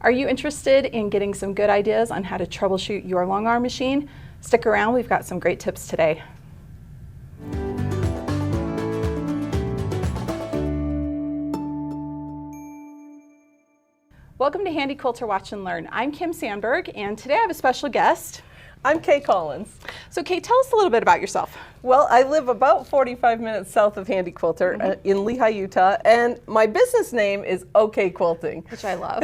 Are you interested in getting some good ideas on how to troubleshoot your long arm machine? Stick around, we've got some great tips today. Welcome to Handi Quilter Watch and Learn. I'm Kim Sandberg, and today I have a special guest. I'm Kaye Collins. So Kaye, tell us a little bit about yourself. Well, I live about 45 minutes south of Handi Quilter in Lehigh, Utah, and my business name is OK Quilting. Which I love.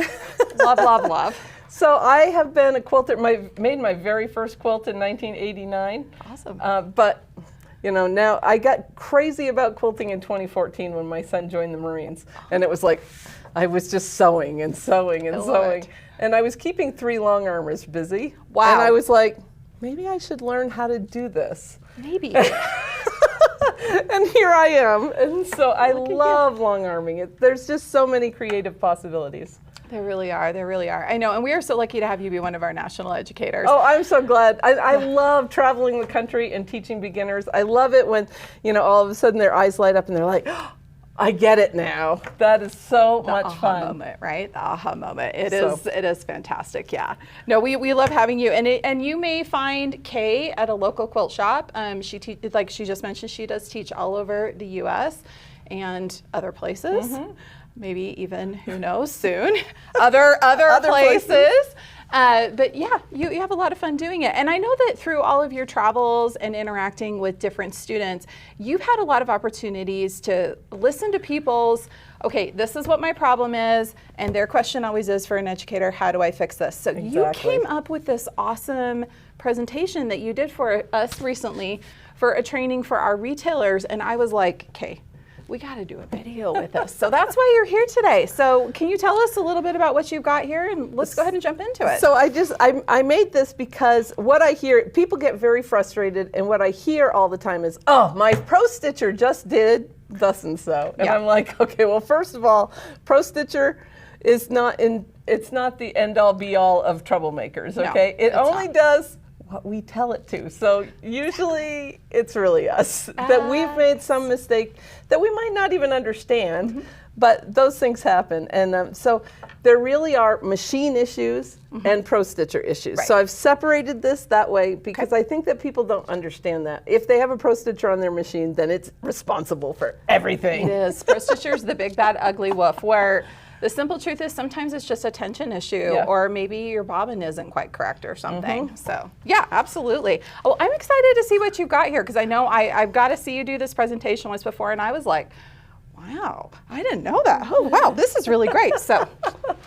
Love, love, love. So I have been a quilter, made my very first quilt in 1989. Awesome. But you know, now I got crazy about quilting in 2014 when my son joined the Marines. And it was like, I was just sewing and sewing and sewing. And I was keeping 3 long armers busy. Wow. And I was like, maybe I should learn how to do this. Maybe. And here I am. And so I love long arming. There's just so many creative possibilities. There really are, there really are. I know, and we are so lucky to have you be one of our national educators. Oh, I'm so glad. I love traveling the country and teaching beginners. I love it when, you know, all of a sudden their eyes light up and they're like, oh, I get it now. That is so much fun. The aha moment, right? The aha moment. It is fantastic, yeah. No, we love having you. And you may find Kaye at a local quilt shop. Like she just mentioned, she does teach all over the U.S. and other places. Maybe even, who knows, soon, other places. But yeah, you have a lot of fun doing it. And I know that through all of your travels and interacting with different students, you've had a lot of opportunities to listen to people's, okay, this is what my problem is, and their question always is for an educator, how do I fix this? So you came up with this awesome presentation that you did for us recently for a training for our retailers, and I was like, okay, we got to do a video with this. So that's why you're here today. So can you tell us a little bit about what you've got here, and let's go ahead and jump into it. So I made this because what I hear, people get very frustrated, and what I hear all the time is, oh, my pro stitcher just did thus and so. And I'm like, okay, well, first of all, pro stitcher is it's not the end all be all of troublemakers, okay? It only does what we tell it to. So usually it's really us that we've made some mistake that we might not even understand, but those things happen. And so there really are machine issues and pro stitcher issues. So I've separated this that way because I think that people don't understand that. If they have a pro stitcher on their machine, then it's responsible for everything. It is. Pro stitcher's the big bad ugly wolf, where the simple truth is sometimes it's just a tension issue, or maybe your bobbin isn't quite correct or something. So yeah, absolutely. Oh, I'm excited to see what you've got here, because I know I've got to see you do this presentation once before, and I was like, wow, I didn't know that. Oh wow, this is really great. So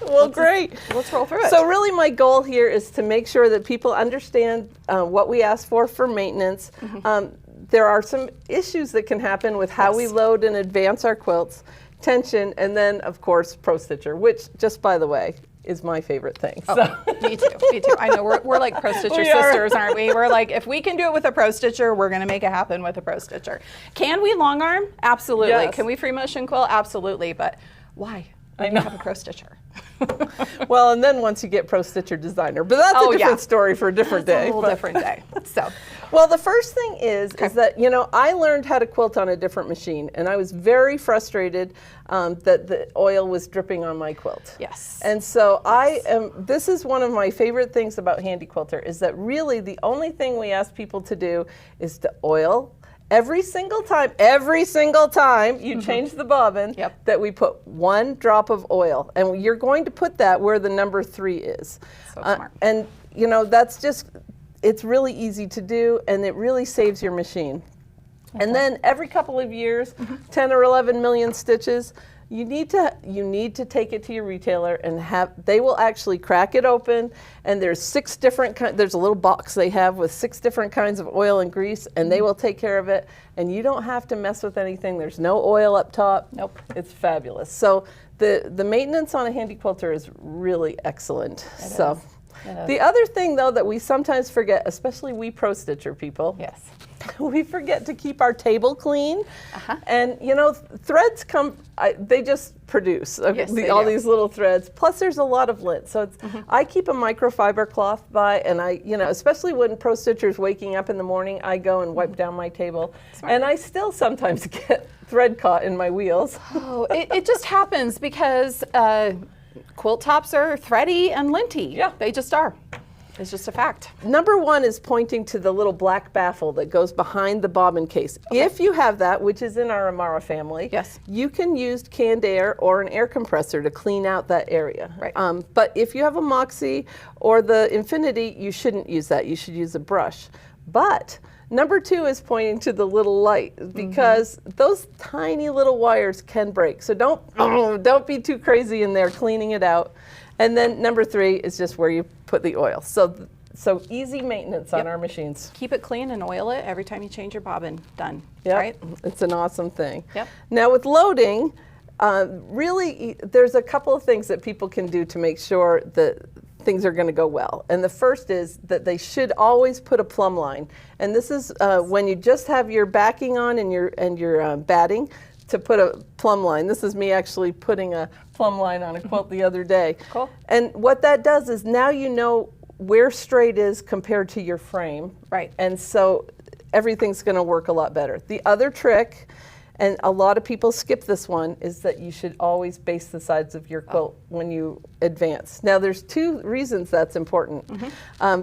well, great. Let's roll through it. So really my goal here is to make sure that people understand what we ask for maintenance. There are some issues that can happen with how we load and advance our quilts, tension, and then of course pro stitcher, which just by the way is my favorite thing. Oh, so. Me too. I know we're like pro stitcher sisters, aren't we? We're like, if we can do it with a pro stitcher, we're gonna make it happen with a pro stitcher. Can we long arm? Absolutely. Yes. Can we free motion quilt? Absolutely. But why? I know. Have a pro stitcher. Well, and then once you get pro stitcher designer, but that's a different story for a different day. A whole different day. So. Well, the first thing is that, you know, I learned how to quilt on a different machine, and I was very frustrated that the oil was dripping on my quilt. Yes. And so this is one of my favorite things about Handi Quilter, is that really the only thing we ask people to do is to oil every single time you change the bobbin, that we put 1 drop of oil. And you're going to put that where the number 3 is. So smart. And you know, it's really easy to do, and it really saves your machine. And then every couple of years, 10 or 11 million stitches, you need to take it to your retailer and they will actually crack it open, and there's 6 different there's a little box they have with 6 different kinds of oil and grease, and they will take care of it, and you don't have to mess with anything. There's no oil up top. Nope. It's fabulous. So the maintenance on a Handi Quilter is really excellent. The other thing, though, that we sometimes forget, especially we pro stitcher people, we forget to keep our table clean. And you know, threads they just produce all these little threads. Plus, there's a lot of lint. So I keep a microfiber cloth by, and especially when pro stitchers waking up in the morning, I go and wipe down my table. Smart. And I still sometimes get thread caught in my wheels. Oh, it just happens because Quilt tops are thready and linty. Yeah. They just are. It's just a fact. Number one is pointing to the little black baffle that goes behind the bobbin case. Okay. If you have that, which is in our Amara family, yes, you can use canned air or an air compressor to clean out that area. Right. But if you have a Moxie or the Infinity, you shouldn't use that. You should use a brush. But number two is pointing to the little light, because those tiny little wires can break. So don't be too crazy in there cleaning it out. And then number three is just where you put the oil. So easy maintenance on our machines. Keep it clean and oil it every time you change your bobbin. Done. Yep. Right? It's an awesome thing. Yep. Now with loading, really there's a couple of things that people can do to make sure that things are going to go well. And the first is that they should always put a plumb line. And this is when you just have your backing on and your batting, to put a plumb line. This is me actually putting a plumb line on a quilt the other day. Cool. And what that does is now you know where straight is compared to your frame. Right. And so everything's going to work a lot better. The other trick, and a lot of people skip this one, is that you should always base the sides of your quilt when you advance. Now there's two reasons that's important.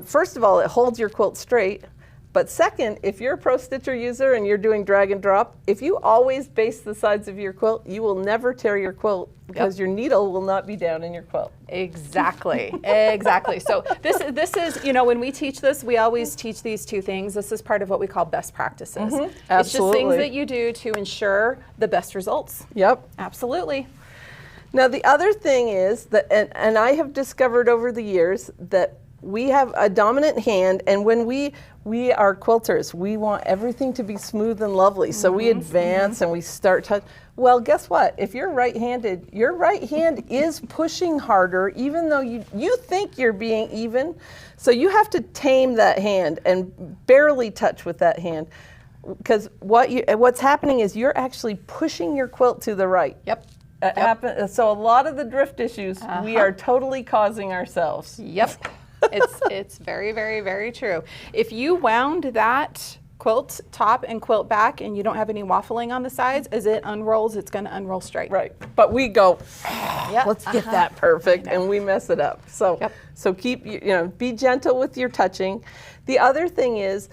First of all, it holds your quilt straight. But second, if you're a Pro Stitcher user and you're doing drag and drop, if you always base the sides of your quilt, you will never tear your quilt, because your needle will not be down in your quilt. Exactly, exactly. So this is, you know, when we teach this, we always teach these two things. This is part of what we call best practices. Absolutely. It's just things that you do to ensure the best results. Yep. Absolutely. Now the other thing is that, and I have discovered over the years that we have a dominant hand, and when we are quilters, we want everything to be smooth and lovely. So we advance and we start touch. Well, guess what? If you're right-handed, your right hand is pushing harder, even though you think you're being even. So you have to tame that hand and barely touch with that hand, because what's happening is you're actually pushing your quilt to the right. Yep. So a lot of the drift issues we are totally causing ourselves. Yep. It's very, very, very true. If you wound that quilt top and quilt back and you don't have any waffling on the sides, as it unrolls, it's going to unroll straight. Right. But we go, let's get that perfect, and we mess it up. So so keep, be gentle with your touching. The other thing is,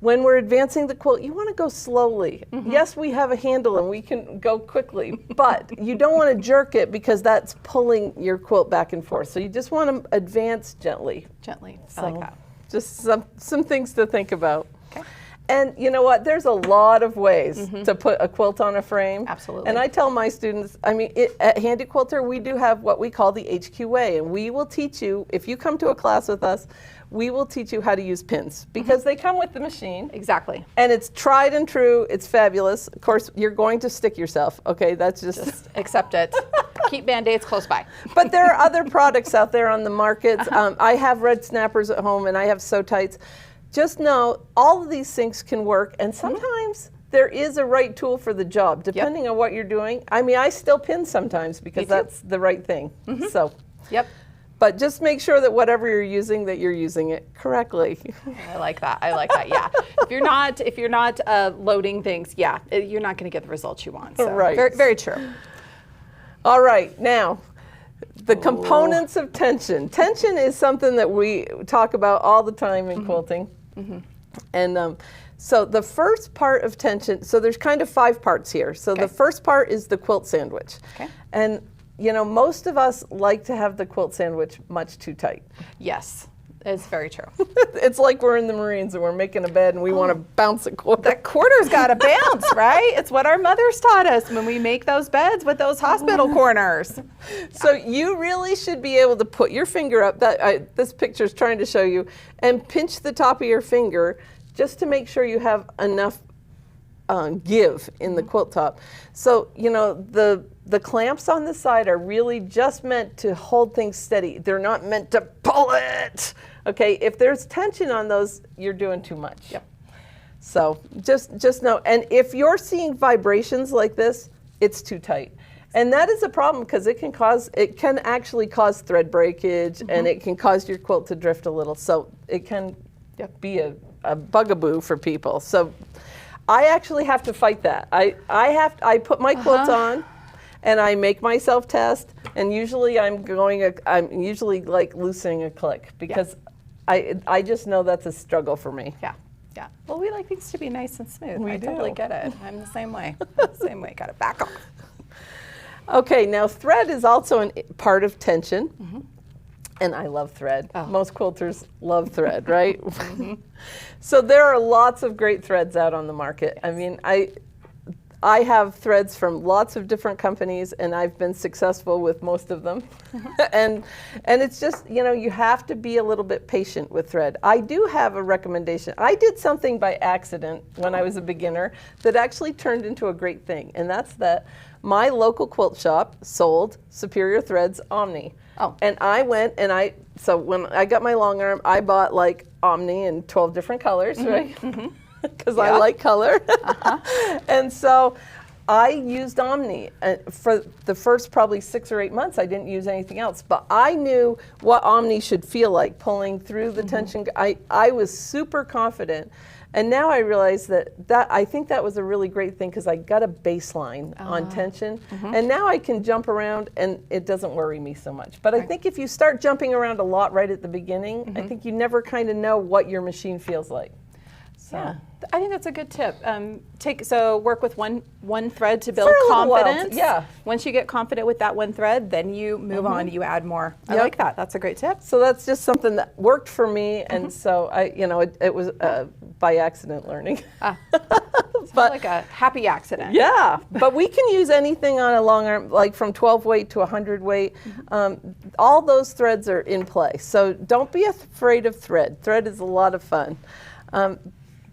when we're advancing the quilt, you want to go slowly. Yes, we have a handle and we can go quickly, but you don't want to jerk it, because that's pulling your quilt back and forth. So you just want to advance gently. Gently. So I like that. Just some things to think about. Okay. And you know what? There's a lot of ways to put a quilt on a frame. Absolutely. And I tell my students, at Handi Quilter, we do have what we call the HQ way, and we will teach you, if you come to a class with us, we will teach you how to use pins, because they come with the machine. Exactly. And it's tried and true. It's fabulous. Of course, you're going to stick yourself. Okay, that's just accept it. Keep Band-Aids close by. But there are other products out there on the market. I have red snappers at home, and I have sew tights. Just know all of these things can work, and sometimes there is a right tool for the job, depending on what you're doing. I still pin sometimes, because that's the right thing. So. Yep. But just make sure that whatever you're using, that you're using it correctly. I like that. I like that. Yeah. If you're not loading things, you're not going to get the results you want. So, right. Very, very true. All right. Now, the components of tension. Tension is something that we talk about all the time in quilting. And so the first part of tension. So there's kind of 5 parts here. So the first part is the quilt sandwich. Okay. And most of us like to have the quilt sandwich much too tight. Yes, it's very true. It's like we're in the Marines and we're making a bed and we want to bounce a quarter. That quarter's got to bounce, right? It's what our mothers taught us when we make those beds with those hospital corners. So you really should be able to put your finger up, this picture's trying to show you, and pinch the top of your finger just to make sure you have enough give in the quilt top. So, the clamps on the side are really just meant to hold things steady. They're not meant to pull it. Okay, if there's tension on those, you're doing too much. Yep. So just know, and if you're seeing vibrations like this, it's too tight. And that is a problem, because it can actually cause thread breakage, and it can cause your quilt to drift a little. So it can be a bugaboo for people. So I actually have to fight that. I put my quilt on, and I make myself test, and usually I'm usually like loosening a click because I just know that's a struggle for me. Yeah. Yeah. Well, we like things to be nice and smooth. I do. totally get it. I'm the same way. I'm the same way. Got to back off. Okay, now thread is also a part of tension. And I love thread. Oh. Most quilters love thread, right? So there are lots of great threads out on the market. I mean, I have threads from lots of different companies, and I've been successful with most of them. and it's just, you know, you have to be a little bit patient with thread. I do have a recommendation. I did something by accident when I was a beginner that actually turned into a great thing, and that's that my local quilt shop sold Superior Threads Omni. Oh. And I went and so when I got my long arm, I bought like Omni in 12 different colors, right? Because I like color. And so I used Omni. For the first probably 6 or 8 months, I didn't use anything else. But I knew what Omni should feel like pulling through the tension. I was super confident. And now I realize that I think that was a really great thing because I got a baseline on tension. And now I can jump around and it doesn't worry me so much. But I think if you start jumping around a lot right at the beginning, I think you never kind of know what your machine feels like. So. Yeah, I think that's a good tip. Work with one thread to build For a little while, confidence. yeah. Once you get confident with that one thread, then you move on. You add more. I like that. That's a great tip. So that's just something that worked for me, and so it was by accident learning. But like a happy accident. Yeah, but we can use anything on a long arm, like from 12 weight to 100 weight. All those threads are in play. So don't be afraid of thread. Thread is a lot of fun.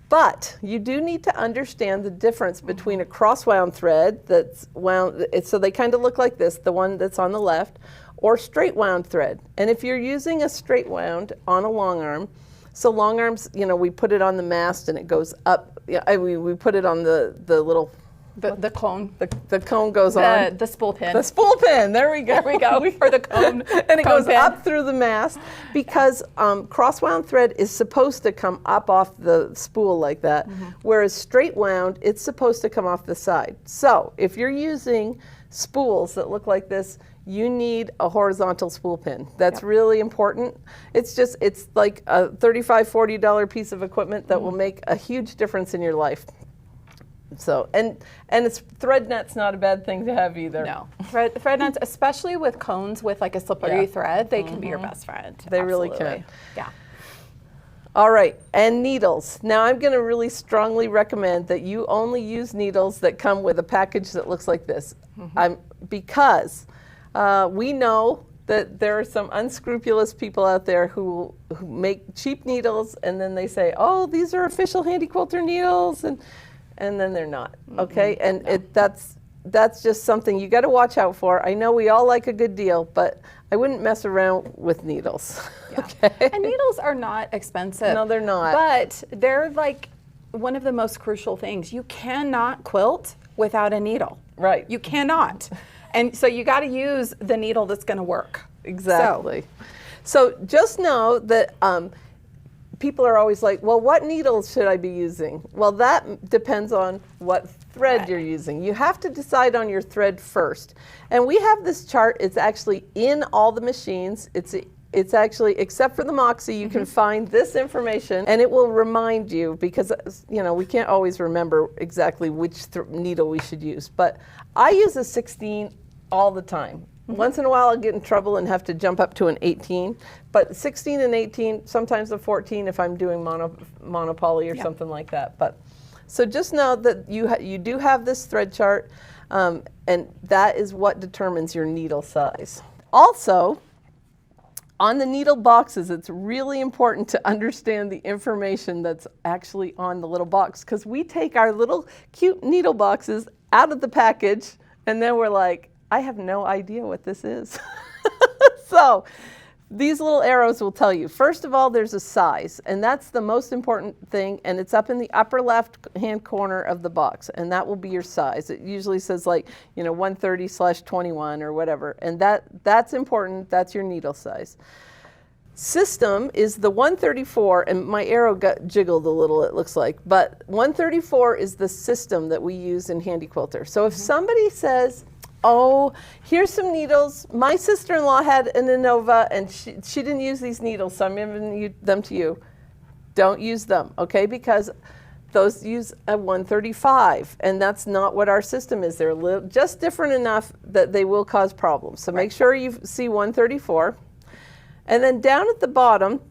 But you do need to understand the difference between a cross-wound thread that's wound, so they kind of look like this, the one that's on the left, or straight wound thread. And if you're using a straight wound on a long arm, so long arms, you know, we put it on the mast and it goes up. Yeah, we put it on the little. The cone. The cone goes on. The spool pin. The spool pin. There we go. There we go. For the cone. And it goes pin. up through the mast because cross-wound thread is supposed to come up off the spool like that, whereas straight wound, it's supposed to come off the side. So if you're using spools that look like this, you need a horizontal spool pin. That's really important. It's like a $35, $40 piece of equipment that will make a huge difference in your life. So, and it's thread net's not a bad thing to have either. No, thread nets, especially with cones with like a slippery thread, they can be your best friend. They really can. Yeah. All right, and needles. Now I'm going to really strongly recommend that you only use needles that come with a package that looks like this, because we know that there are some unscrupulous people out there who make cheap needles and then they say, oh, these are official Handi Quilter needles, and then they're not, okay? And that's just something you got to watch out for. I know we all like a good deal, but I wouldn't mess around with needles. Okay? And needles are not expensive. No, they're not. But they're like one of the most crucial things. You cannot quilt without a needle. Right. You cannot. And so you got to use the needle that's going to work. Exactly. So just know that people are always like, well, what needles should I be using? Well, that depends on what thread you're using. You have to decide on your thread first. And we have this chart. It's actually in all the machines. It's actually, except for the Moxie, you can find this information and it will remind you, because we can't always remember exactly which needle we should use. But I use a 16 all the time. Once in a while I'll get in trouble and have to jump up to an 18, but 16 and 18, sometimes a 14 if I'm doing monopoly or something like that. But so just know that you do have this thread chart, and that is what determines your needle size. Also, on the needle boxes, it's really important to understand the information that's actually on the little box, because we take our little cute needle boxes out of the package and then we're like, I have no idea what this is. So these little arrows will tell you, first of all, there's a size, and that's the most important thing, and it's up in the upper left hand corner of the box, and that will be your size. It usually says 130/21 or whatever, and that's important. That's your needle size. System is the 134, and my arrow got jiggled a little, it looks like, but 134 is the system that we use in Handi Quilter. So if somebody says, oh, here's some needles. My sister-in-law had an Innova, and she didn't use these needles, so I'm giving them to you. Don't use them, okay? Because those use a 135, and that's not what our system is. They're just different enough that they will cause problems. So make sure you see 134. And then down at the bottom,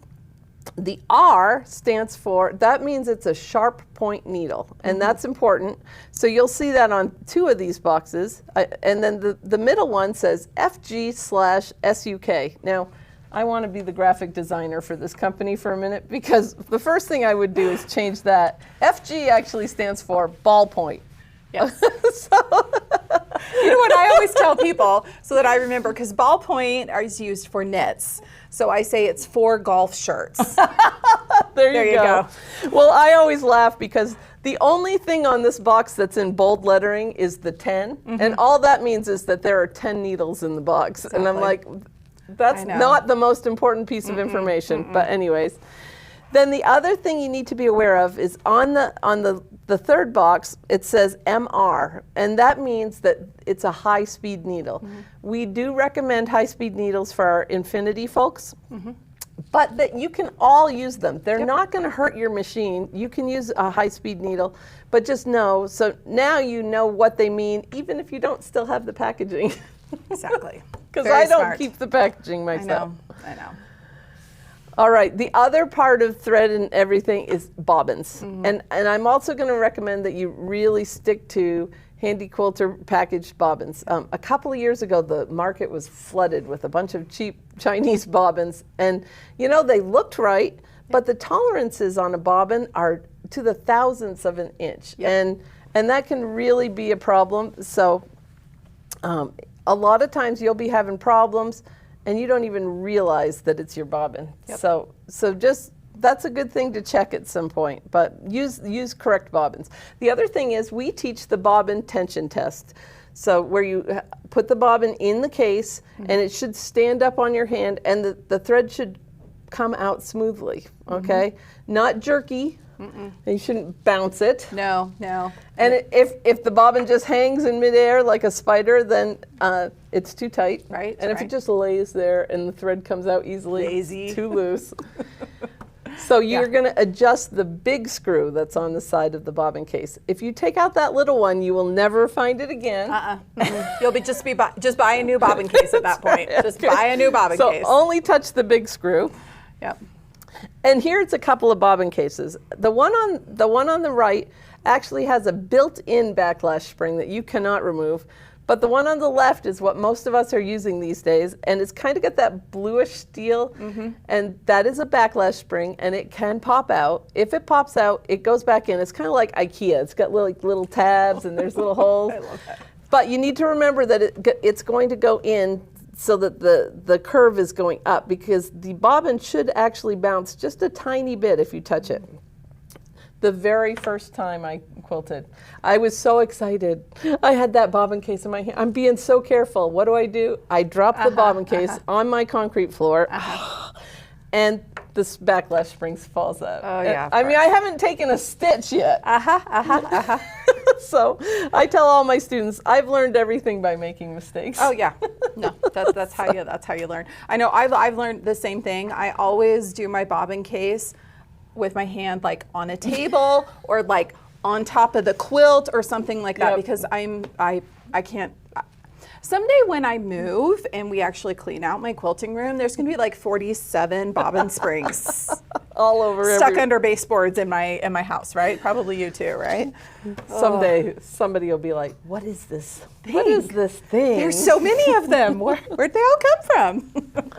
the R stands for, that means it's a sharp point needle, and that's important. So you'll see that on 2 of these boxes. And then the middle one says FG/SUK. Now, I want to be the graphic designer for this company for a minute, because the first thing I would do is change that. FG actually stands for ballpoint. Yes. You know what I always tell people so that I remember, because ballpoint is used for knits. So I say it's for golf shirts. There you go. Well, I always laugh because the only thing on this box that's in bold lettering is the 10. And all that means is that there are 10 needles in the box. Exactly. And I'm like, that's not the most important piece of information. But anyways. Then the other thing you need to be aware of is on the third box, it says MR, and that means that it's a high-speed needle. We do recommend high-speed needles for our Infinity folks, but that you can all use them. They're not going to hurt your machine. You can use a high-speed needle, but just know, so now you know what they mean, even if you don't still have the packaging. Exactly. Because I don't keep the packaging myself. I know. All right, the other part of thread and everything is bobbins. And I'm also going to recommend that you really stick to Handi Quilter packaged bobbins. A couple of years ago, the market was flooded with a bunch of cheap Chinese bobbins. And, you know, they looked right, but the tolerances on a bobbin are to the thousandths of an inch. And that can really be a problem. So a lot of times you'll be having problems and you don't even realize that it's your bobbin. So just, that's a good thing to check at some point, but use correct bobbins. The other thing is we teach the bobbin tension test. So where you put the bobbin in the case and it should stand up on your hand and the thread should come out smoothly, okay? Not jerky. You shouldn't bounce it. No. And if the bobbin just hangs in midair like a spider, then it's too tight. Right. And if it just lays there and the thread comes out easily, it's too loose. So you're going to adjust the big screw that's on the side of the bobbin case. If you take out that little one, you will never find it again. You'll just buy a new bobbin case at that point. Just buy a new bobbin case. So only touch the big screw. And here it's a couple of bobbin cases. The one on the right actually has a built-in backlash spring that you cannot remove, but the one on the left is what most of us are using these days, and it's kind of got that bluish steel, and that is a backlash spring, and it can pop out. If it pops out, it goes back in. It's kind of like IKEA. It's got little tabs and there's little holes. I love that. But you need to remember that it's going to go in so that the curve is going up, because the bobbin should actually bounce just a tiny bit if you touch it. The very first time I quilted, I was so excited. I had that bobbin case in my hand. I'm being so careful. What do? I drop the bobbin case on my concrete floor, and this backlash spring falls out. Oh yeah. I mean, I haven't taken a stitch yet. So I tell all my students, I've learned everything by making mistakes. Oh yeah. No, that's how you learn. I know I've learned the same thing. I always do my bobbin case with my hand like on a table or like on top of the quilt or something like that, because I can't. Someday when I move and we actually clean out my quilting room, there's going to be like 47 bobbin springs all over, stuck under baseboards in my house, right? Probably you too, right? Someday somebody will be like, "What is this thing? What is this thing? There's so many of them. Where'd they all come from?"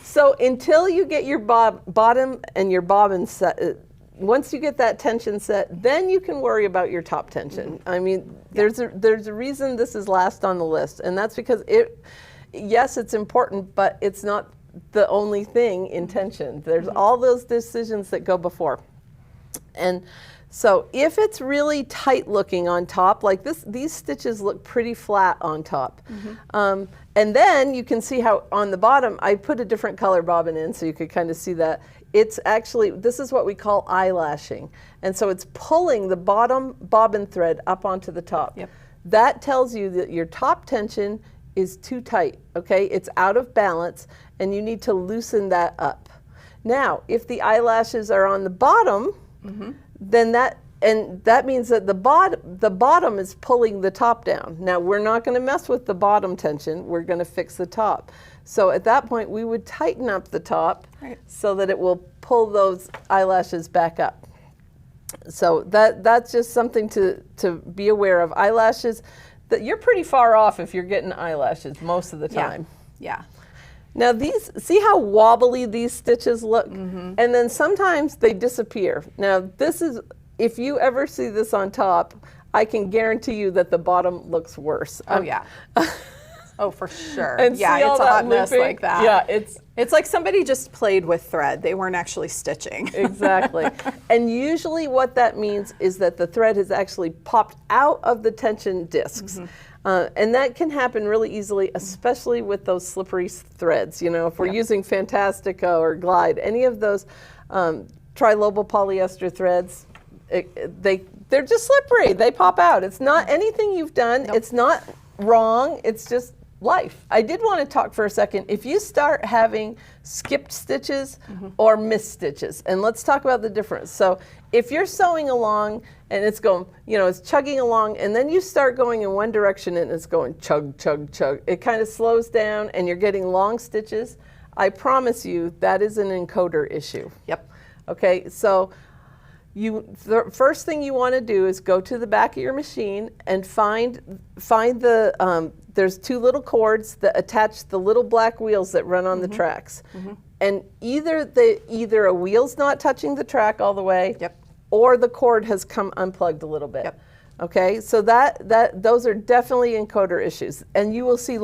So until you get your bottom and your bobbin set, once you get that tension set, then you can worry about your top tension. I mean, there's a reason this is last on the list, and that's because yes, it's important, but it's not the only thing in tension. There's all those decisions that go before. And so if it's really tight looking on top, like these stitches look pretty flat on top. And then you can see how on the bottom, I put a different color bobbin in so you could kind of see that. It's actually, this is what we call eyelashing. And so it's pulling the bottom bobbin thread up onto the top. that tells you that your top tension is too tight, okay? It's out of balance, and you need to loosen that up. Now, if the eyelashes are on the bottom, then that means that the bottom is pulling the top down. Now, we're not going to mess with the bottom tension. We're going to fix the top. So at that point, we would tighten up the top so that it will pull those eyelashes back up. So that's just something to be aware of. Eyelashes, that you're pretty far off if you're getting eyelashes most of the time. Yeah. Now see how wobbly these stitches look? And then sometimes they disappear. Now this is, if you ever see this on top, I can guarantee you that the bottom looks worse. Oh, yeah. Oh, for sure. And yeah, see all it's a that hot mess looping? like that. Yeah, it's like somebody just played with thread. They weren't actually stitching. Exactly. And usually what that means is that the thread has actually popped out of the tension discs. And that can happen really easily, especially with those slippery threads. You know, if we're using Fantastica or Glide, any of those trilobal polyester threads, they're just slippery. They pop out. It's not anything you've done. Nope. It's not wrong. It's just life. I did want to talk for a second. If you start having skipped stitches or missed stitches, and let's talk about the difference. So if you're sewing along and it's going, you know, it's chugging along, and then you start going in one direction and it's going chug, chug, chug, it kind of slows down and you're getting long stitches, I promise you that is an encoder issue. Yep. Okay, so the first thing you want to do is go to the back of your machine and find the there's two little cords that attach the little black wheels that run on the tracks. And either a wheel's not touching the track all the way, or the cord has come unplugged a little bit. Okay, so those are definitely encoder issues. And you will see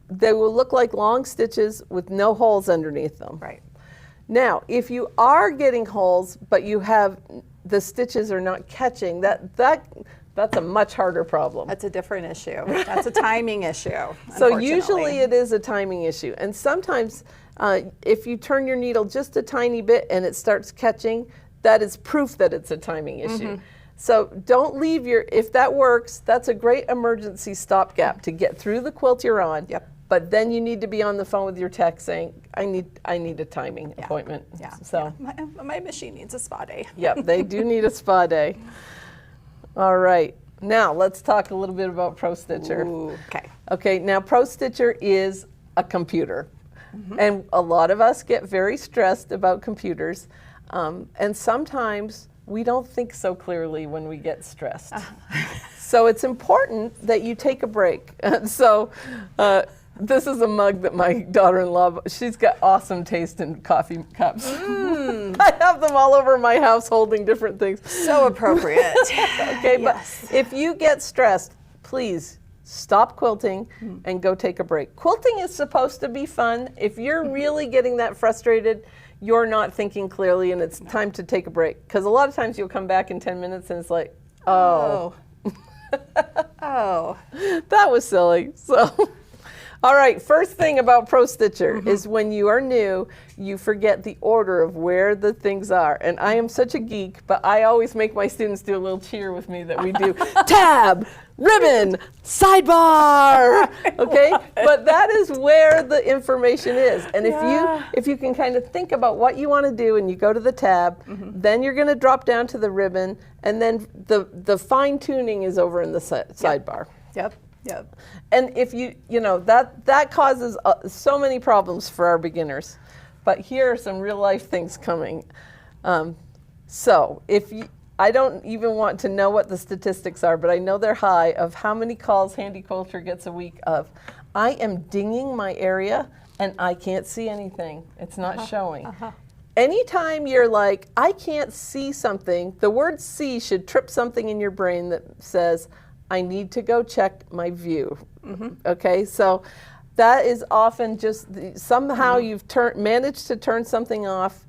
they will look like long stitches with no holes underneath them. Right. Now, if you are getting holes, but the stitches are not catching, that's a much harder problem. That's a different issue. That's a timing issue. So usually it is a timing issue. And sometimes if you turn your needle just a tiny bit and it starts catching, that is proof that it's a timing issue. So don't leave if that works, that's a great emergency stopgap to get through the quilt you're on. But then you need to be on the phone with your tech saying, I need a timing appointment. So my machine needs a spa day. Yep, they do need a spa day. All right, now let's talk a little bit about Pro Stitcher. Ooh, okay. Okay, now Pro Stitcher is a computer. And a lot of us get very stressed about computers. And sometimes we don't think so clearly when we get stressed. So it's important that you take a break. So this is a mug that my daughter-in-law, she's got awesome taste in coffee cups. I have them all over my house holding different things. So appropriate. Okay, but if you get stressed, please stop quilting and go take a break. Quilting is supposed to be fun. If you're really getting that frustrated, you're not thinking clearly and it's time to take a break. Because a lot of times you'll come back in 10 minutes and it's like, oh. That was silly. So. All right, first thing about Pro Stitcher is when you are new, you forget the order of where the things are. And I am such a geek, but I always make my students do a little cheer with me that we do tab, ribbon, sidebar, okay? But that is where the information is. And if you can kind of think about what you want to do and you go to the tab, then you're going to drop down to the ribbon, and then the fine tuning is over in the sidebar. Yep. And if that causes so many problems for our beginners. But here are some real life things coming. So I don't even want to know what the statistics are, but I know they're high of how many calls Handi Quilter gets a week of, I am dinging my area and I can't see anything. It's not showing. Anytime you're like, I can't see something, the word see should trip something in your brain that says, I need to go check my view. Okay, so that is often just somehow you've managed to turn something off.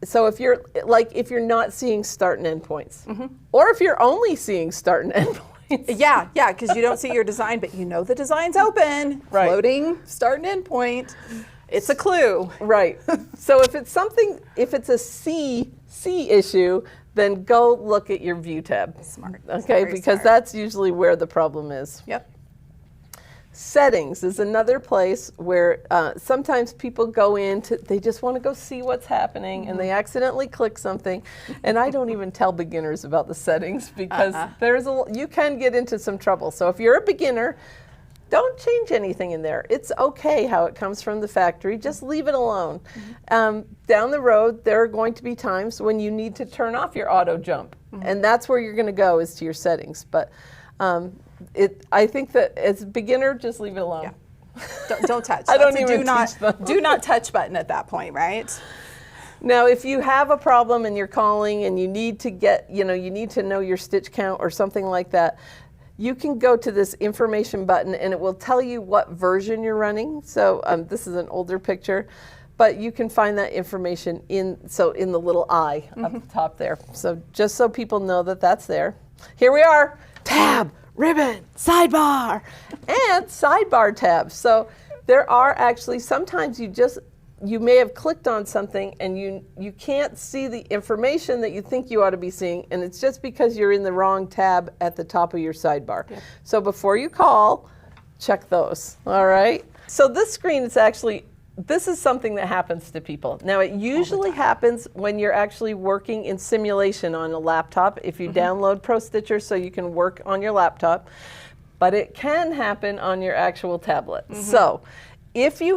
So if you're not seeing start and end points, or if you're only seeing start and end points. Yeah, because you don't see your design, but you know the design's open, floating start and end point. It's a clue. Right. So if it's a C issue, then go look at your View tab. Smart. Okay, Very because smart. that's usually where the problem is. Yep. Settings is another place where sometimes people go in to, they just want to go see what's happening and they accidentally click something. And I don't even tell beginners about the settings because you can get into some trouble. So if you're a beginner, don't change anything in there. It's okay how it comes from the factory. Just leave it alone. Down the road, there are going to be times when you need to turn off your auto jump. And that's where you're going to go, is to your settings. But I think that as a beginner, just leave it alone. Yeah. Don't touch. I don't That's a even teach them. do not touch button at that point, right? Now, if you have a problem and you're calling and you need to get, you need to know your stitch count or something like that, you can go to this information button and it will tell you what version you're running. So this is an older picture, but you can find that information in the little eye up the top there. So just so people know that that's there. Here we are, tab, ribbon, sidebar, and sidebar tabs. So there are actually, sometimes you may have clicked on something and you can't see the information that you think you ought to be seeing, and it's just because you're in the wrong tab at the top of your sidebar. Yep. So before you call, check those, all right? So this screen is actually, this is something that happens to people. Now it usually happens when you're actually working in simulation on a laptop, if you download Pro Stitcher so you can work on your laptop, but it can happen on your actual tablet. So if you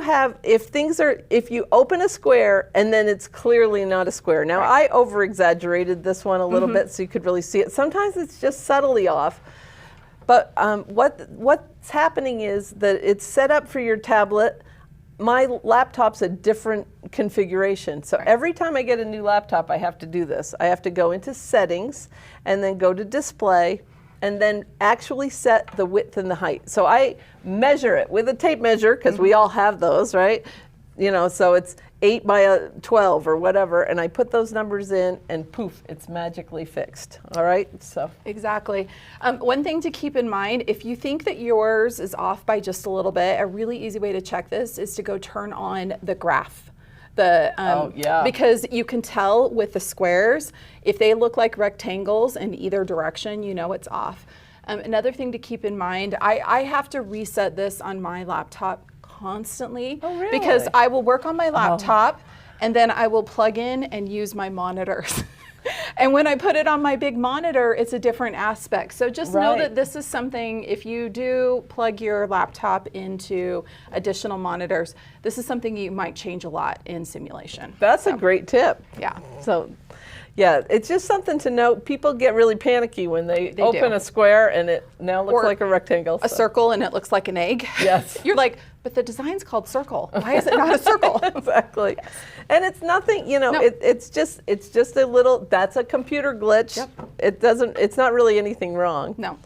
open a square and then it's clearly not a square. Now I over exaggerated this one a little bit so you could really see it. Sometimes it's just subtly off. But what's happening is that it's set up for your tablet. My laptop's a different configuration. So every time I get a new laptop, I have to do this. I have to go into settings and then go to display and then actually set the width and the height. So I measure it with a tape measure, because we all have those, right? So it's 8 by 12 or whatever, and I put those numbers in and poof, it's magically fixed, all right? So exactly. One thing to keep in mind, if you think that yours is off by just a little bit, a really easy way to check this is to go turn on the graph. Because you can tell with the squares, if they look like rectangles in either direction, you know it's off. Another thing to keep in mind, I have to reset this on my laptop constantly. Oh, really? Because I will work on my laptop and then I will plug in and use my monitors. And when I put it on my big monitor, it's a different aspect. So just know that this is something, if you do plug your laptop into additional monitors, this is something you might change a lot in simulation. That's a great tip. Yeah. So yeah, it's just something to know. People get really panicky when they open a square and it now looks like a rectangle. A circle and it looks like an egg. Yes. You're like, but the design's called circle. Why is it not a circle? Exactly. Yes. And it's nothing, it's just a little, that's a computer glitch. Yep. It's not really anything wrong. No.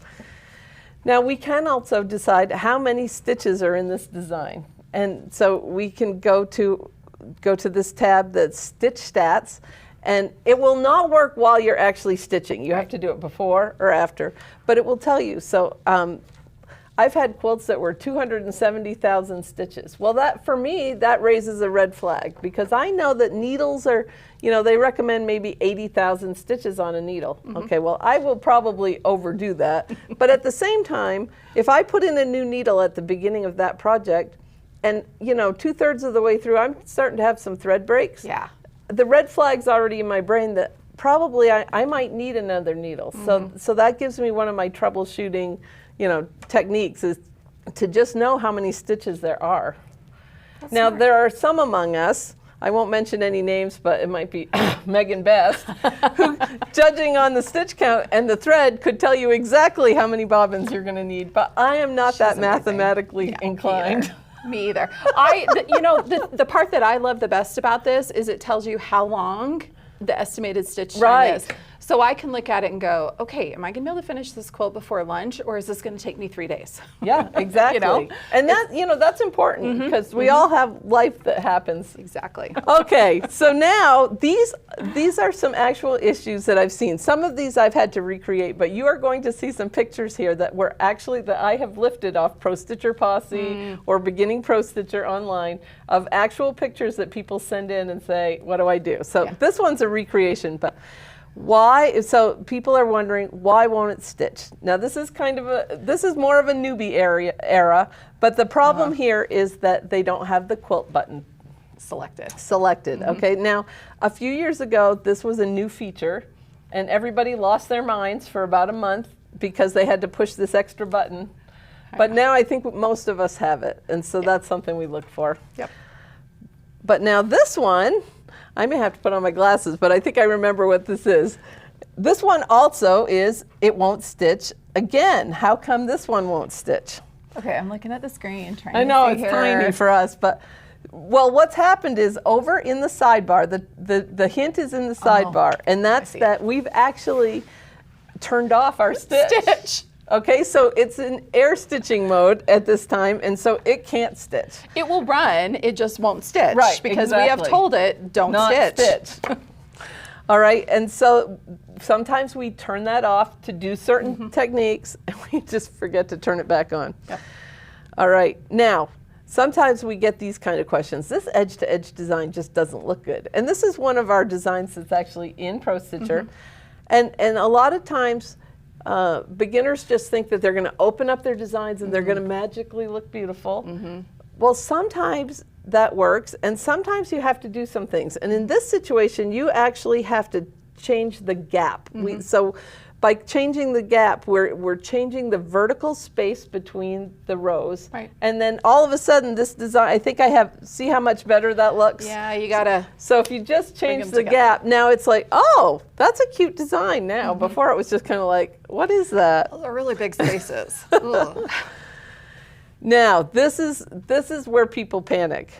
Now we can also decide how many stitches are in this design. And so we can go to this tab that's Stitch Stats, and it will not work while you're actually stitching. You have to do it before or after, but it will tell you. So I've had quilts that were 270,000 stitches. Well, for me, that raises a red flag, because I know that needles are, they recommend maybe 80,000 stitches on a needle. Okay, well, I will probably overdo that. But at the same time, if I put in a new needle at the beginning of that project, and 2/3 of the way through, I'm starting to have some thread breaks. Yeah. The red flag's already in my brain that probably I might need another needle. So that gives me one of my troubleshooting techniques, is to just know how many stitches there are. That's now smart. There are some among us, I won't mention any names, but it might be Megan Best, who, judging on the stitch count and the thread, could tell you exactly how many bobbins you're going to need. But I am not that mathematically inclined. Me either. The part that I love the best about this is it tells you how long the estimated stitch time is. So I can look at it and go, okay, am I going to be able to finish this quilt before lunch, or is this going to take me 3 days? Yeah, exactly. And that's important, because we all have life that happens. Exactly. Okay, so now these are some actual issues that I've seen. Some of these I've had to recreate, but you are going to see some pictures here that I have lifted off Pro Stitcher Posse or Beginning Pro Stitcher online, of actual pictures that people send in and say, what do I do? So this one's a recreation, but Why? So people are wondering, why won't it stitch? Now this is more of a newbie era, but the problem here is that they don't have the quilt button selected. Okay. Now, a few years ago, this was a new feature, and everybody lost their minds for about a month because they had to push this extra button. But now I think most of us have it, and so that's something we look for. Yep. But now this one, I may have to put on my glasses, but I think I remember what this is. This one also is, it won't stitch. Again, how come this one won't stitch? Okay, I'm looking at the screen trying I know, it's tiny for us, but well, what's happened is over in the sidebar, the hint is in the sidebar, and that's that we've actually turned off our stitch. Okay, so it's in air stitching mode at this time, and so it can't stitch. It will run, it just won't stitch. Right, because we have told it, don't stitch. All right, and so sometimes we turn that off to do certain techniques, and we just forget to turn it back on. Yep. All right, now, sometimes we get these kind of questions. This edge-to-edge design just doesn't look good. And this is one of our designs that's actually in ProStitcher. And a lot of times, beginners just think that they're going to open up their designs and they're going to magically look beautiful. Well, sometimes that works, and sometimes you have to do some things. And in this situation, you actually have to change the gap. So by changing the gap, we're changing the vertical space between the rows. Right. And then all of a sudden, this design, I think see how much better that looks? Yeah, you gotta. So if you just change the gap, now it's like, oh, that's a cute design now. Before it was just kind of like, what is that? Those are really big spaces. Now, this is where people panic.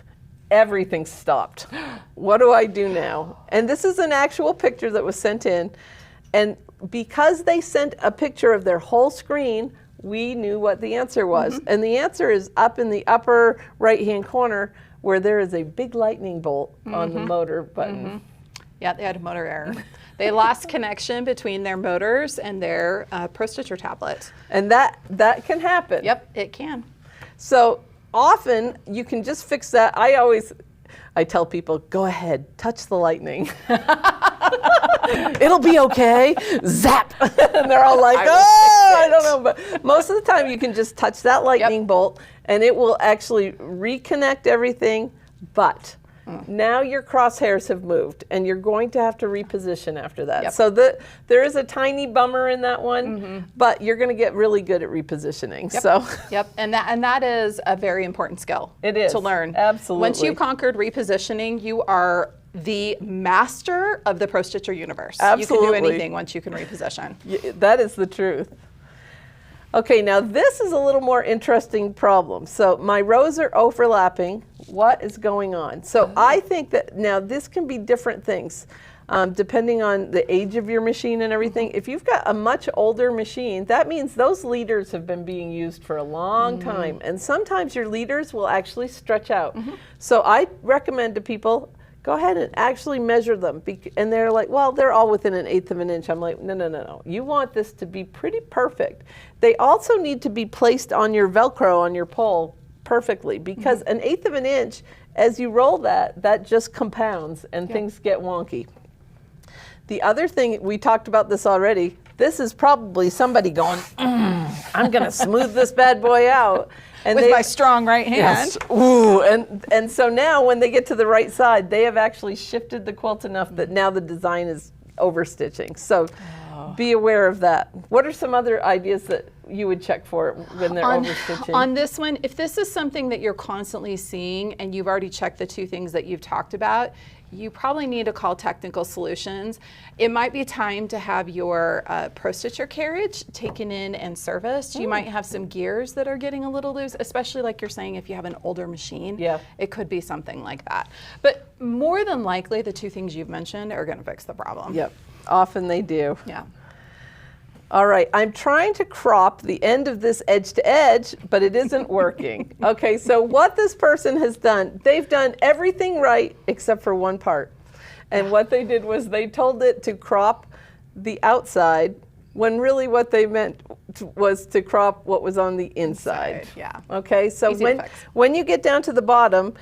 Everything stopped. What do I do now? And this is an actual picture that was sent in. And because they sent a picture of their whole screen, we knew what the answer was. And the answer is up in the upper right-hand corner where there is a big lightning bolt on the motor button. Yeah, they had a motor error. They lost connection between their motors and their ProStitcher tablet. And that can happen. Yep, it can. So often you can just fix that. I tell people, go ahead, touch the lightning. It'll be okay. Zap. And they're all like, I don't know. But most of the time you can just touch that lightning bolt and it will actually reconnect everything. But now your crosshairs have moved and you're going to have to reposition after that. So there is a tiny bummer in that one, but you're going to get really good at repositioning. And that is a very important skill. It is. To learn. Absolutely. Once you've conquered repositioning, you are the master of the ProStitcher universe. Absolutely. You can do anything once you can reposition. That is the truth. Okay, now this is a little more interesting problem. So my rows are overlapping. What is going on? So I think that now this can be different things depending on the age of your machine and everything. If you've got a much older machine, that means those leaders have been being used for a long time. And sometimes your leaders will actually stretch out. So I recommend to people, go ahead and actually measure them. And they're like, well, they're all within 1/8 of an inch. I'm like, no. You want this to be pretty perfect. They also need to be placed on your Velcro, on your pole, perfectly. Because 1/8 of an inch, as you roll that just compounds and things get wonky. The other thing, we talked about this already, this is probably somebody going, I'm going to smooth this bad boy out. And with my strong right hand. Yes. Ooh, and so now when they get to the right side, they have actually shifted the quilt enough that now the design is overstitching. So be aware of that. What are some other ideas that you would check for when they're overstitching? On this one, if this is something that you're constantly seeing and you've already checked the 2 things that you've talked about, you probably need to call Technical Solutions. It might be time to have your ProStitcher carriage taken in and serviced. You might have some gears that are getting a little loose, especially like you're saying if you have an older machine. It could be something like that. But more than likely, the 2 things you've mentioned are going to fix the problem. Yep, often they do. Yeah. All right, I'm trying to crop the end of this edge to edge, but it isn't working. Okay, so what this person has done, they've done everything right except for one part. And what they did was they told it to crop the outside when really what they meant was to crop what was on the inside. Yeah. Okay, so when you get down to the bottom,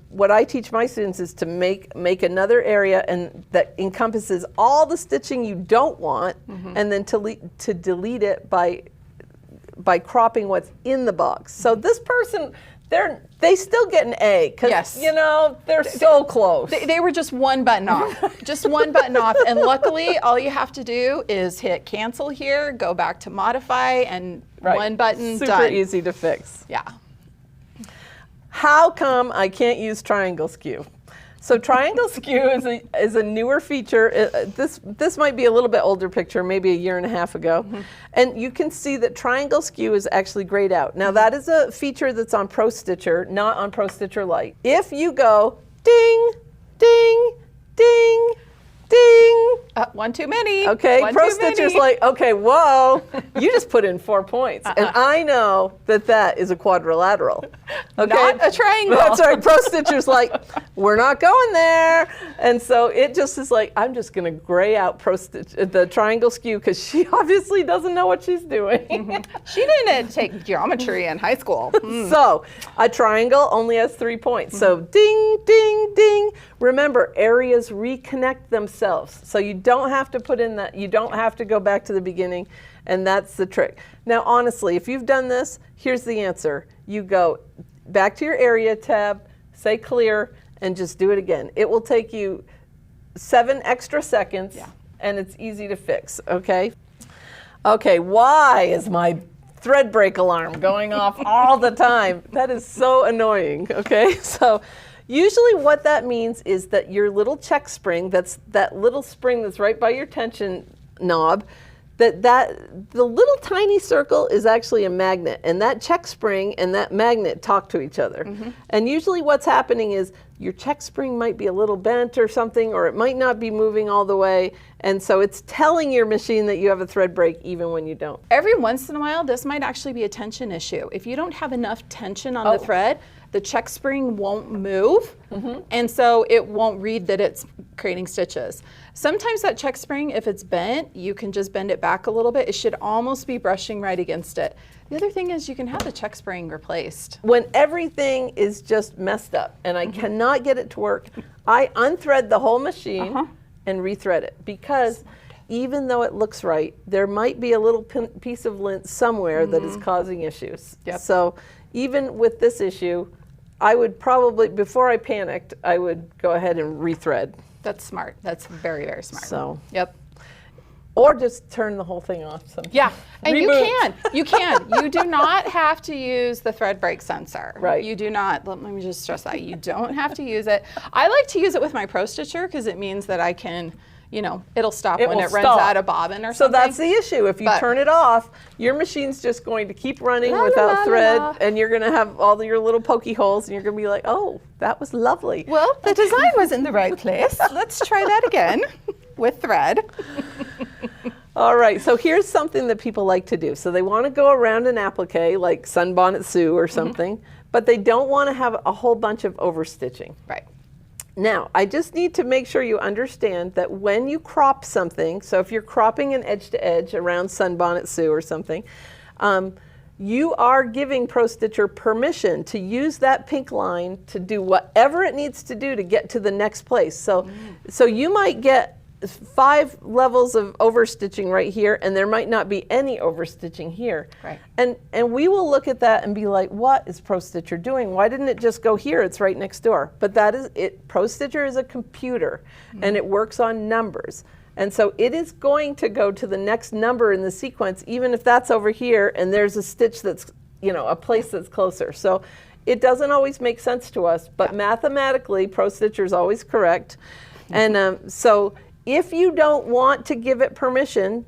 what I teach my students is to make another area and that encompasses all the stitching you don't want, and then to delete it by cropping what's in the box. So this person, they still get an A because you know they're so close. They were just one button off, just one button off, and luckily all you have to do is hit cancel here, go back to modify, and one button super done. easy to fix. Yeah. How come I can't use triangle skew? So triangle skew is a newer feature. This might be a little bit older picture, maybe a year and a half ago. And you can see that triangle skew is actually grayed out. Now that is a feature that's on Pro Stitcher, not on Pro Stitcher Lite. If you go ding, ding, ding, ding. One too many. Okay, one Pro too Stitcher's many. like, okay, whoa, you just put in 4 points. And I know that is a quadrilateral. Okay? Not a triangle. That's right, Pro Stitcher's like, we're not going there. And so it just is like, I'm just gonna gray out the triangle skew because she obviously doesn't know what she's doing. She didn't take geometry in high school. So a triangle only has 3 points. So ding, ding, ding. Remember, areas reconnect themselves. So you don't have to put in that, you don't have to go back to the beginning, and that's the trick. Now, honestly, if you've done this, here's the answer. You go back to your area tab, say clear, and just do it again. It will take you 7 extra seconds, and it's easy to fix, okay? Okay, why is my thread break alarm going off all the time? That is so annoying, okay? So usually what that means is that your little check spring, that little spring that's right by your tension knob, the little tiny circle is actually a magnet, and that check spring and that magnet talk to each other. And usually what's happening is your check spring might be a little bent or something, or it might not be moving all the way, and so it's telling your machine that you have a thread break even when you don't. Every once in a while, this might actually be a tension issue. If you don't have enough tension on the thread, the check spring won't move, and so it won't read that it's creating stitches. Sometimes that check spring, if it's bent, you can just bend it back a little bit. It should almost be brushing right against it. The other thing is you can have the check spring replaced. When everything is just messed up and I cannot get it to work, I unthread the whole machine and rethread it, because even though it looks right, there might be a little piece of lint somewhere that is causing issues. So even with this issue, I would probably, before I panicked, I would go ahead and rethread. That's smart. That's very, very smart. So, yep. Or just turn the whole thing off. Yeah, and Reboot. you can. You do not have to use the thread break sensor. Right. You do not, let me just stress that. You don't have to use it. I like to use it with my Pro Stitcher because it means that I can, you know, it'll stop when it runs out of bobbin or something. So that's the issue. If you turn it off, your machine's just going to keep running without thread, and you're going to have all your little pokey holes, and you're going to be like, oh, that was lovely. Well, the design was in the right place. Let's try that again with thread. All right, so here's something that people like to do. So they want to go around an applique, like Sunbonnet Sue or something, but they don't want to have a whole bunch of overstitching. Right. Now, I just need to make sure you understand that when you crop something, so if you're cropping an edge to edge around Sunbonnet Sue or something, you are giving Pro Stitcher permission to use that pink line to do whatever it needs to do to get to the next place. So, so you might get 5 levels of overstitching right here, and there might not be any overstitching here. Right. And we will look at that and be like, what is Pro Stitcher doing? Why didn't it just go here? It's right next door. But that is it. Pro Stitcher is a computer, and it works on numbers. And so it is going to go to the next number in the sequence, even if that's over here and there's a stitch that's, you know, a place that's closer. So it doesn't always make sense to us, but mathematically, Pro Stitcher is always correct. And so if you don't want to give it permission,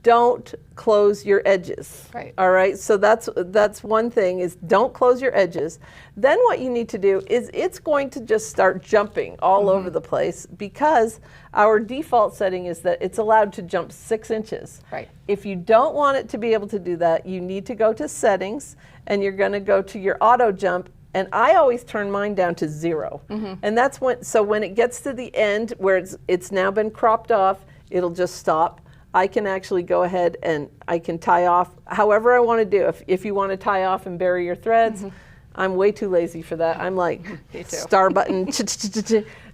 don't close your edges. Right. All right, so that's one thing, is don't close your edges. Then what you need to do is it's going to just start jumping all over the place, because our default setting is that it's allowed to jump 6 inches. Right. If you don't want it to be able to do that, you need to go to settings, and you're going to go to your auto jump. And I always turn mine down to 0. And that's when, so when it gets to the end where it's now been cropped off, it'll just stop. I can actually go ahead and I can tie off however I want to do. If you want to tie off and bury your threads, I'm way too lazy for that. I'm like, Me too. star button,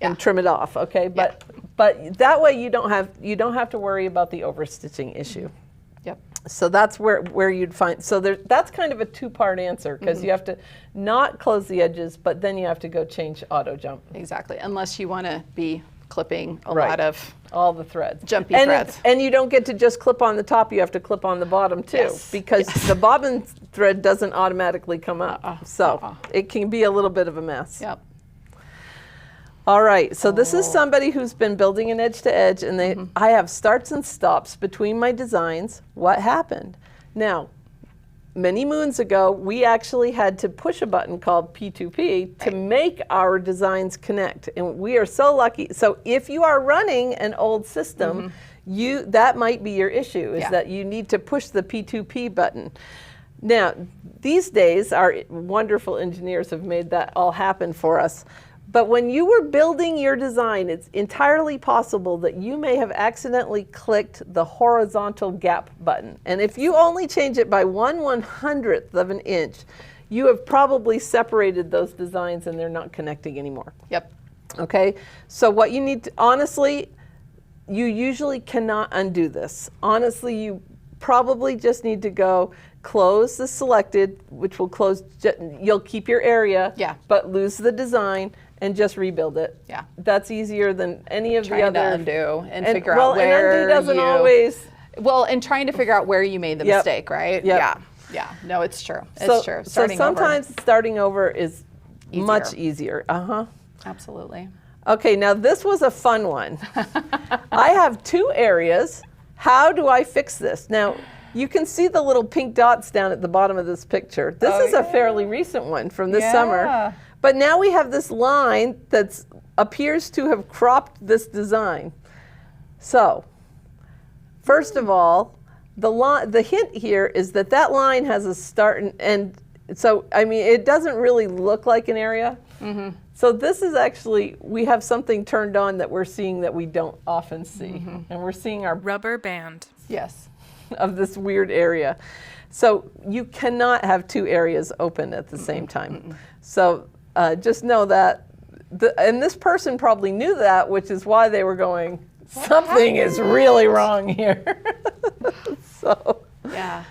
and trim it off, okay? But that way you don't have to worry about the overstitching issue. Yep. So that's where you'd find, so that's kind of a two-part answer, because you have to not close the edges, but then you have to go change auto jump. Exactly, unless you want to be clipping a lot of all the threads. Jumpy threads. And you don't get to just clip on the top, you have to clip on the bottom too, because the bobbin thread doesn't automatically come up. So it can be a little bit of a mess. Yep. All right, so this is somebody who's been building an edge to edge, and I have starts and stops between my designs. What happened? Now, many moons ago, we actually had to push a button called P2P to make our designs connect. And we are so lucky. So if you are running an old system, that might be your issue, is that you need to push the P2P button. Now, these days, our wonderful engineers have made that all happen for us. But when you were building your design, it's entirely possible that you may have accidentally clicked the horizontal gap button. And if you only change it by 1/100th of an inch, you have probably separated those designs and they're not connecting anymore. Yep. Okay, so what you need to, honestly, you usually cannot undo this. Honestly, you probably just need to go close the selected, which will close, you'll keep your area, but lose the design, and just rebuild it. Yeah. That's easier than any of the Trying other. to undo and figure out where and undo doesn't always. Well, and trying to figure out where you made the mistake, right? Yep. Yeah. No, it's true. It's true. Starting so sometimes starting over is Easier. much easier. Absolutely. Okay, now this was a fun one. I have two areas. How do I fix this? Now, you can see the little pink dots down at the bottom of this picture. This is a fairly recent one from this summer. But now we have this line that appears to have cropped this design. So, first of all, the hint here is that line has a start and end. So, I mean, it doesn't really look like an area. So this is actually, we have something turned on that we're seeing that we don't often see. And we're seeing our rubber band. Yes. Of this weird area. So you cannot have two areas open at the same time. So just know that, and this person probably knew that, which is why they were going, something is really wrong here. So. Yeah.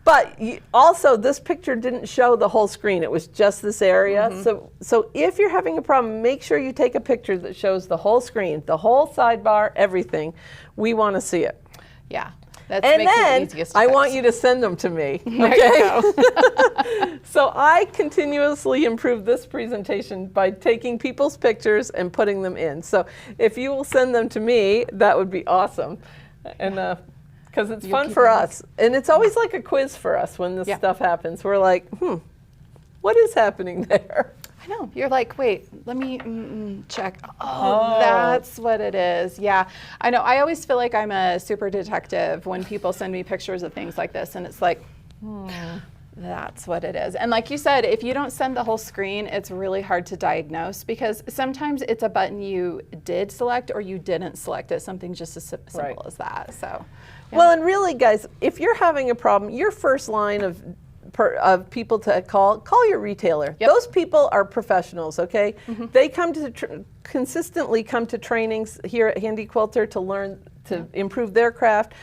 But also, this picture didn't show the whole screen. It was just this area. So if you're having a problem, make sure you take a picture that shows the whole screen, the whole sidebar, everything. We want to see it. Yeah. That And makes then it easiest to I fix. want you to send them to me, There okay? you go. So I continuously improve this presentation by taking people's pictures and putting them in. So if you will send them to me, that would be awesome. And because it's fun for us. And it's always like a quiz for us when this stuff happens. We're like, what is happening there? I know. You're like, wait, let me check. Oh, that's what it is. Yeah. I know. I always feel like I'm a super detective when people send me pictures of things like this. And it's like, that's what it is. And like you said, if you don't send the whole screen, it's really hard to diagnose, because sometimes it's a button you did select or you didn't select it. Something just as simple as that. So. Yeah. Well, and really, guys, if you're having a problem, your first line of people to call your retailer. Those people are professionals, okay? They come to consistently come to trainings here at Handi Quilter to learn to improve their craft.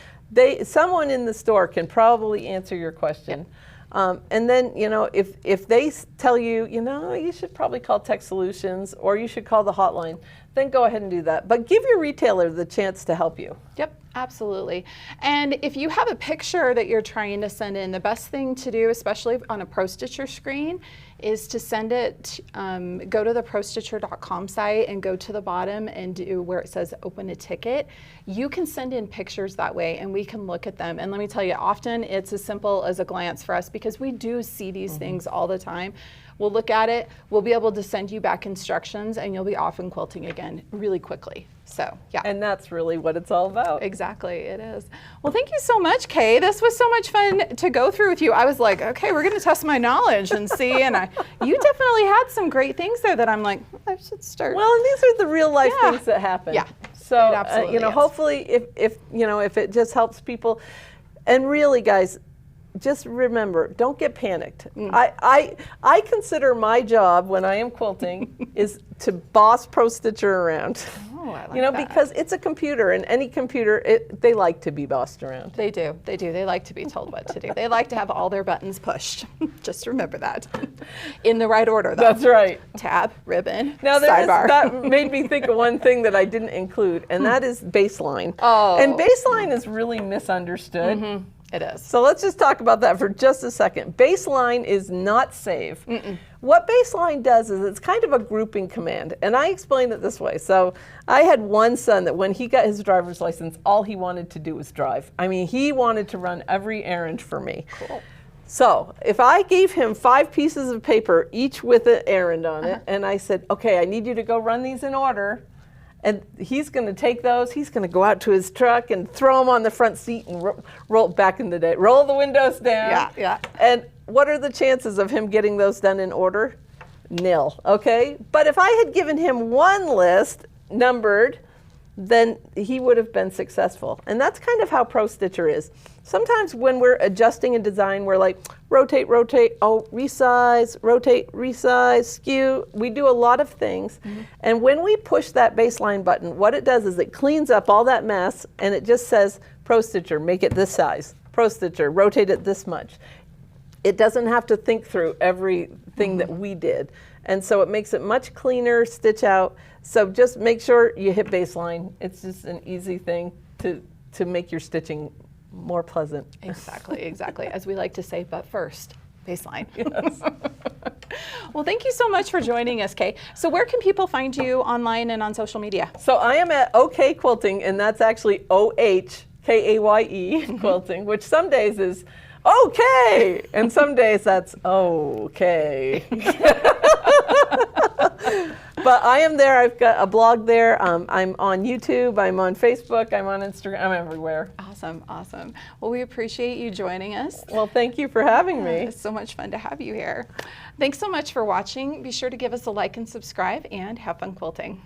Someone in the store can probably answer your question. And then, you know, if they tell you, you know, you should probably call Tech Solutions or you should call the hotline, then go ahead and do that. But give your retailer the chance to help you. Yep, absolutely. And if you have a picture that you're trying to send in, the best thing to do, especially on a Pro Stitcher screen, is to send it, go to the prostitcher.com site and go to the bottom and do where it says open a ticket. You can send in pictures that way and we can look at them. And let me tell you, often it's as simple as a glance for us, because we do see these things all the time. We'll look at it, we'll be able to send you back instructions, and you'll be off and quilting again really quickly. So, yeah. And that's really what it's all about. Exactly, it is. Well, thank you so much, Kaye. This was so much fun to go through with you. I was like, okay, we're going to test my knowledge and see. And you definitely had some great things there that I'm like, I should start. Well, and these are the real life things that happen. Yeah. So, you know, hopefully if it just helps people. And really, guys, just remember, don't get panicked. I consider my job when I am quilting is to boss Pro Stitcher around. Oh, I like you know, that. because it's a computer, and any computer, they like to be bossed around. They do. They do. They like to be told what to do. They like to have all their buttons pushed. Just remember that. In the right order, though. That's right. Tab, ribbon, now, sidebar. That made me think of one thing that I didn't include, and that is baseline. Oh. And baseline is really misunderstood. Mm-hmm. It is. So let's just talk about that for just a second. Baseline is not save. What baseline does is it's kind of a grouping command, and I explain it this way. So I had one son that when he got his driver's license, all he wanted to do was drive. I mean, he wanted to run every errand for me. Cool. So if I gave him 5 pieces of paper, each with an errand on it, and I said, okay, I need you to go run these in order, and he's going to take those, he's going to go out to his truck and throw them on the front seat and roll back in the day, roll the windows down. Yeah, yeah. And what are the chances of him getting those done in order? Nil, okay? But if I had given him one list numbered, then he would have been successful. And that's kind of how Pro Stitcher is. Sometimes when we're adjusting a design, we're like, rotate, rotate, oh, resize, rotate, resize, skew. We do a lot of things. And when we push that baseline button, what it does is it cleans up all that mess, and it just says, Pro Stitcher, make it this size. Pro Stitcher, rotate it this much. It doesn't have to think through everything that we did. And so it makes it much cleaner, stitch out. So just make sure you hit baseline. It's just an easy thing to make your stitching more pleasant. Exactly, exactly. As we like to say, but first, baseline. Yes. Well, thank you so much for joining us, Kaye. So where can people find you online and on social media? So I am at OK Quilting, and that's actually OHKAYE Quilting, which some days is okay, and some days that's okay. But I am there. I've got a blog there. I'm on YouTube. I'm on Facebook. I'm on Instagram. I'm everywhere. Awesome, awesome. Well, we appreciate you joining us. Well, thank you for having me. It's so much fun to have you here. Thanks so much for watching. Be sure to give us a like and subscribe, and have fun quilting.